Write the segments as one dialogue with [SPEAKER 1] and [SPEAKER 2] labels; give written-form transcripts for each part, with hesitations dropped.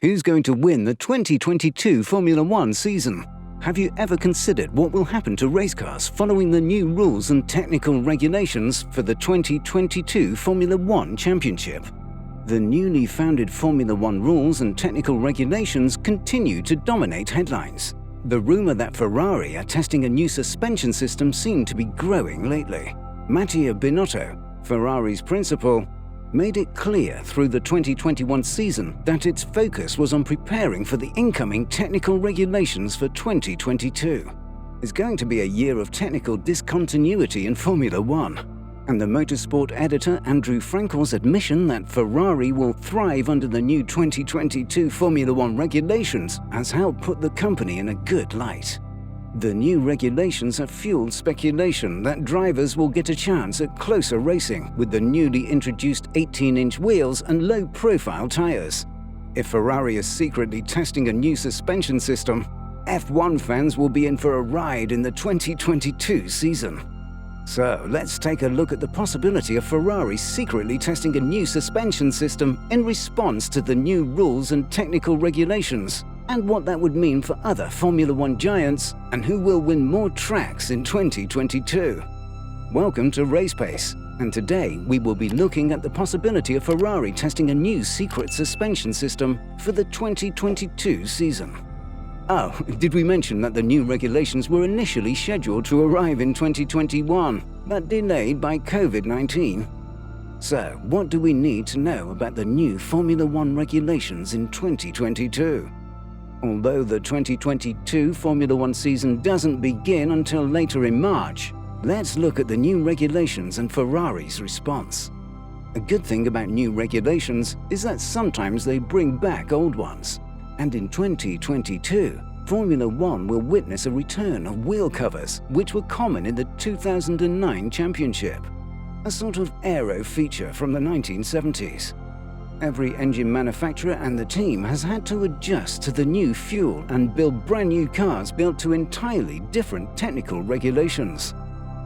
[SPEAKER 1] Who's going to win the 2022 Formula One season? Have you ever considered what will happen to race cars following the new rules and technical regulations for the 2022 Formula One Championship? The newly founded Formula One rules and technical regulations continue to dominate headlines. The rumor that Ferrari are testing a new suspension system seemed to be growing lately. Mattia Binotto, Ferrari's principal, made it clear through the 2021 season that its focus was on preparing for the incoming technical regulations for 2022. It's going to be a year of technical discontinuity in Formula One, and the Motorsport editor Andrew Frankel's admission that Ferrari will thrive under the new 2022 Formula One regulations has helped put the company in a good light. The new regulations have fueled speculation that drivers will get a chance at closer racing with the newly introduced 18-inch wheels and low-profile tires. If Ferrari is secretly testing a new suspension system, F1 fans will be in for a ride in the 2022 season. So let's take a look at the possibility of Ferrari secretly testing a new suspension system in response to the new rules and technical regulations, and what that would mean for other Formula One giants and who will win more tracks in 2022. Welcome to Race Pace, and today we will be looking at the possibility of Ferrari testing a new secret suspension system for the 2022 season. Oh, did we mention that the new regulations were initially scheduled to arrive in 2021, but delayed by COVID-19? So, what do we need to know about the new Formula One regulations in 2022? Although the 2022 Formula One season doesn't begin until later in March, let's look at the new regulations and Ferrari's response. A good thing about new regulations is that sometimes they bring back old ones. And in 2022, Formula One will witness a return of wheel covers, which were common in the 2009 championship, a sort of aero feature from the 1970s. Every engine manufacturer and the team has had to adjust to the new fuel and build brand new cars built to entirely different technical regulations.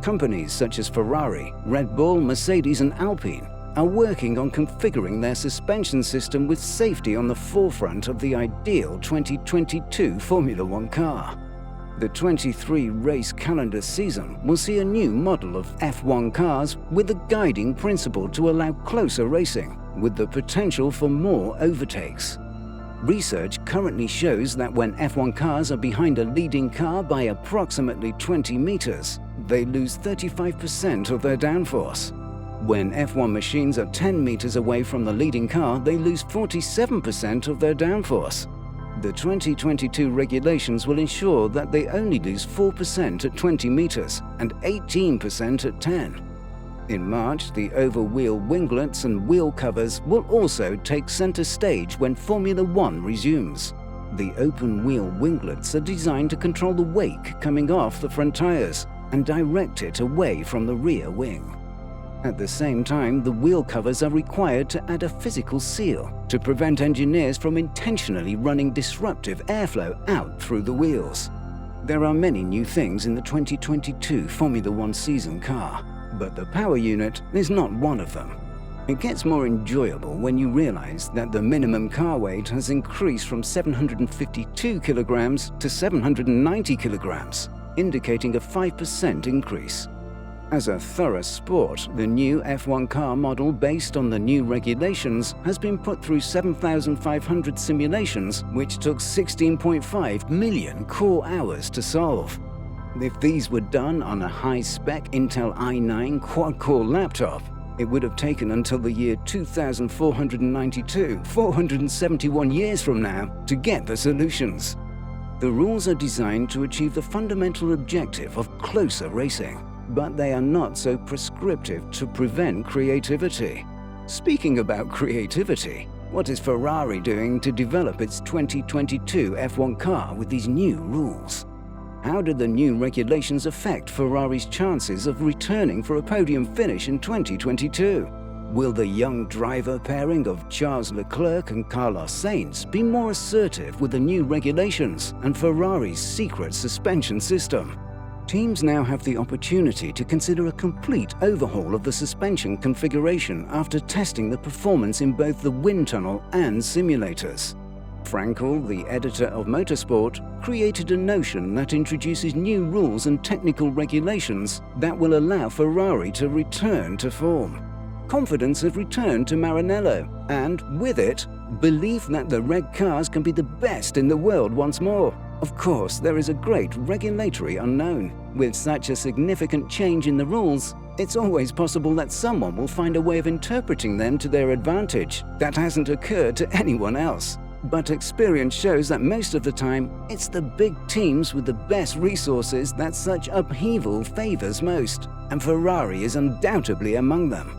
[SPEAKER 1] Companies such as Ferrari, Red Bull, Mercedes and Alpine are working on configuring their suspension system with safety on the forefront of the ideal 2022 Formula One car. The 23-race calendar season will see a new model of F1 cars with a guiding principle to allow closer racing, with the potential for more overtakes. Research currently shows that when F1 cars are behind a leading car by approximately 20 meters, they lose 35% of their downforce. When F1 machines are 10 meters away from the leading car, they lose 47% of their downforce. The 2022 regulations will ensure that they only lose 4% at 20 meters and 18% at 10. In March, the over-wheel winglets and wheel covers will also take center stage when Formula One resumes. The open-wheel winglets are designed to control the wake coming off the front tires and direct it away from the rear wing. At the same time, the wheel covers are required to add a physical seal to prevent engineers from intentionally running disruptive airflow out through the wheels. There are many new things in the 2022 Formula One season car, but the power unit is not one of them. It gets more enjoyable when you realize that the minimum car weight has increased from 752 kilograms to 790 kilograms, indicating a 5% increase. As a thorough sport, the new F1 car model based on the new regulations has been put through 7,500 simulations, which took 16.5 million core hours to solve. If these were done on a high-spec Intel i9 quad-core laptop, it would have taken until the year 2492, 471 years from now, to get the solutions. The rules are designed to achieve the fundamental objective of closer racing, but they are not so prescriptive to prevent creativity. Speaking about creativity, what is Ferrari doing to develop its 2022 F1 car with these new rules? How do the new regulations affect Ferrari's chances of returning for a podium finish in 2022? Will the young driver pairing of Charles Leclerc and Carlos Sainz be more assertive with the new regulations and Ferrari's secret suspension system? Teams now have the opportunity to consider a complete overhaul of the suspension configuration after testing the performance in both the wind tunnel and simulators. Frankel, the editor of Motorsport, created a notion that introduces new rules and technical regulations that will allow Ferrari to return to form. Confidence has returned to Maranello, and with it, belief that the red cars can be the best in the world once more. Of course, there is a great regulatory unknown. With such a significant change in the rules, it's always possible that someone will find a way of interpreting them to their advantage that hasn't occurred to anyone else. But experience shows that most of the time, it's the big teams with the best resources that such upheaval favors most, and Ferrari is undoubtedly among them.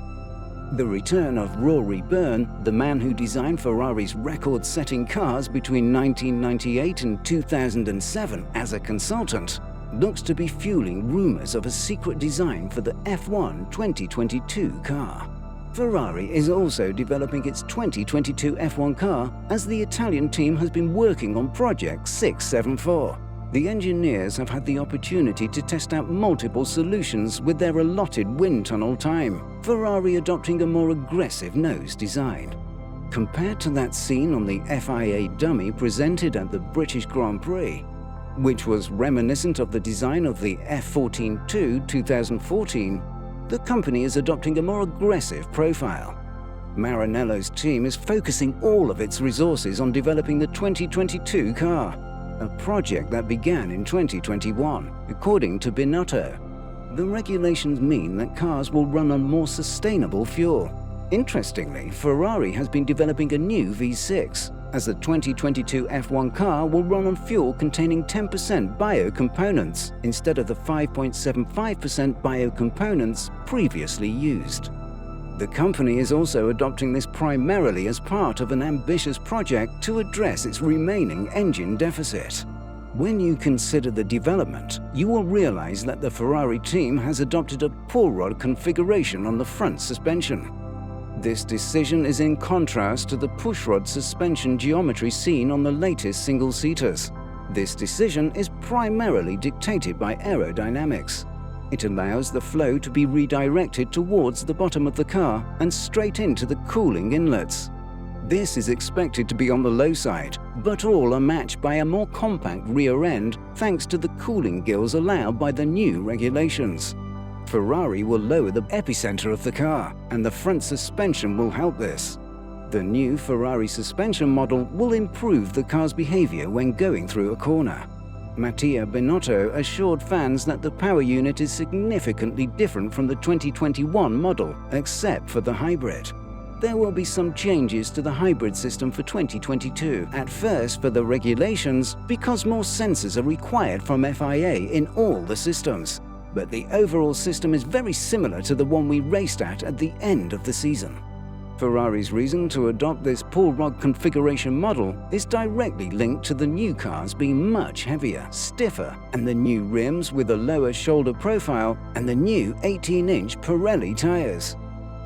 [SPEAKER 1] The return of Rory Byrne, the man who designed Ferrari's record-setting cars between 1998 and 2007 as a consultant, looks to be fueling rumours of a secret design for the F1 2022 car. Ferrari is also developing its 2022 F1 car, as the Italian team has been working on Project 674. The engineers have had the opportunity to test out multiple solutions with their allotted wind tunnel time, Ferrari adopting a more aggressive nose design. Compared to that seen on the FIA dummy presented at the British Grand Prix, which was reminiscent of the design of the F14-2 2014, the company is adopting a more aggressive profile. Maranello's team is focusing all of its resources on developing the 2022 car, a project that began in 2021, according to Binotto. The regulations mean that cars will run on more sustainable fuel. Interestingly, Ferrari has been developing a new V6, as the 2022 F1 car will run on fuel containing 10% biocomponents instead of the 5.75% biocomponents previously used. The company is also adopting this primarily as part of an ambitious project to address its remaining engine deficit. When you consider the development, you will realize that the Ferrari team has adopted a pull rod configuration on the front suspension. This decision is in contrast to the pushrod suspension geometry seen on the latest single-seaters. This decision is primarily dictated by aerodynamics. It allows the flow to be redirected towards the bottom of the car and straight into the cooling inlets. This is expected to be on the low side, but all are matched by a more compact rear end thanks to the cooling gills allowed by the new regulations. Ferrari will lower the epicenter of the car, and the front suspension will help this. The new Ferrari suspension model will improve the car's behavior when going through a corner. Mattia Binotto assured fans that the power unit is significantly different from the 2021 model, except for the hybrid. There will be some changes to the hybrid system for 2022, at first for the regulations because more sensors are required from FIA in all the systems. But the overall system is very similar to the one we raced at the end of the season. Ferrari's reason to adopt this pull rod configuration model is directly linked to the new cars being much heavier, stiffer, and the new rims with a lower shoulder profile and the new 18-inch Pirelli tires.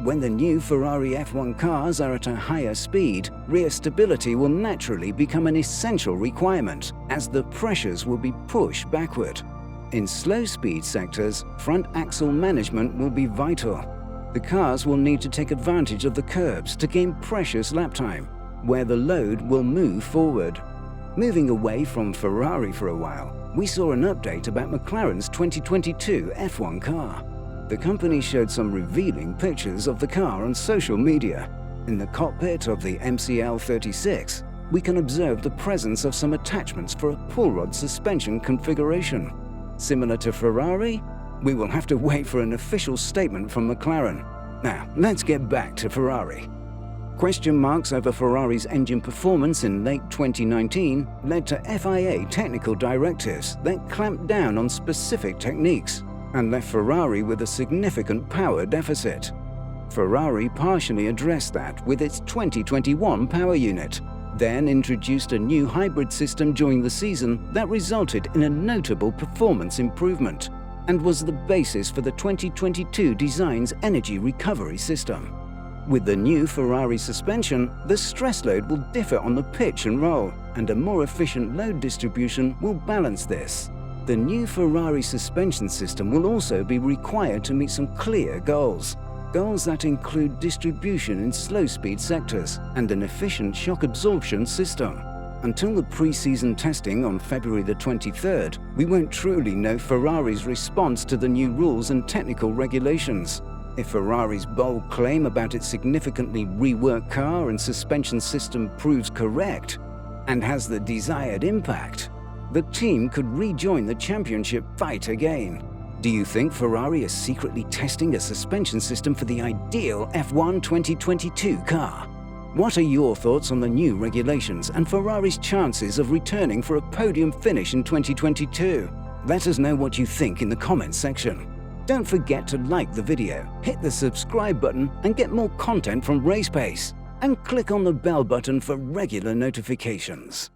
[SPEAKER 1] When the new Ferrari F1 cars are at a higher speed, rear stability will naturally become an essential requirement, as the pressures will be pushed backward. In slow-speed sectors, front axle management will be vital. The cars will need to take advantage of the curbs to gain precious lap time, where the load will move forward. Moving away from Ferrari for a while, we saw an update about McLaren's 2022 F1 car. The company showed some revealing pictures of the car on social media. In the cockpit of the MCL36, we can observe the presence of some attachments for a pull rod suspension configuration. Similar to Ferrari? We will have to wait for an official statement from McLaren. Now, let's get back to Ferrari. Question marks over Ferrari's engine performance in late 2019 led to FIA technical directives that clamped down on specific techniques and left Ferrari with a significant power deficit. Ferrari partially addressed that with its 2021 power unit, then introduced a new hybrid system during the season that resulted in a notable performance improvement and was the basis for the 2022 design's energy recovery system. With the new Ferrari suspension, the stress load will differ on the pitch and roll, and a more efficient load distribution will balance this. The new Ferrari suspension system will also be required to meet some clear goals that include distribution in slow-speed sectors and an efficient shock absorption system. Until the pre-season testing on February the 23rd, we won't truly know Ferrari's response to the new rules and technical regulations. If Ferrari's bold claim about its significantly reworked car and suspension system proves correct and has the desired impact, the team could rejoin the championship fight again. Do you think Ferrari is secretly testing a suspension system for the ideal F1 2022 car? What are your thoughts on the new regulations and Ferrari's chances of returning for a podium finish in 2022? Let us know what you think in the comments section. Don't forget to like the video, hit the subscribe button and get more content from Race Pace, and click on the bell button for regular notifications.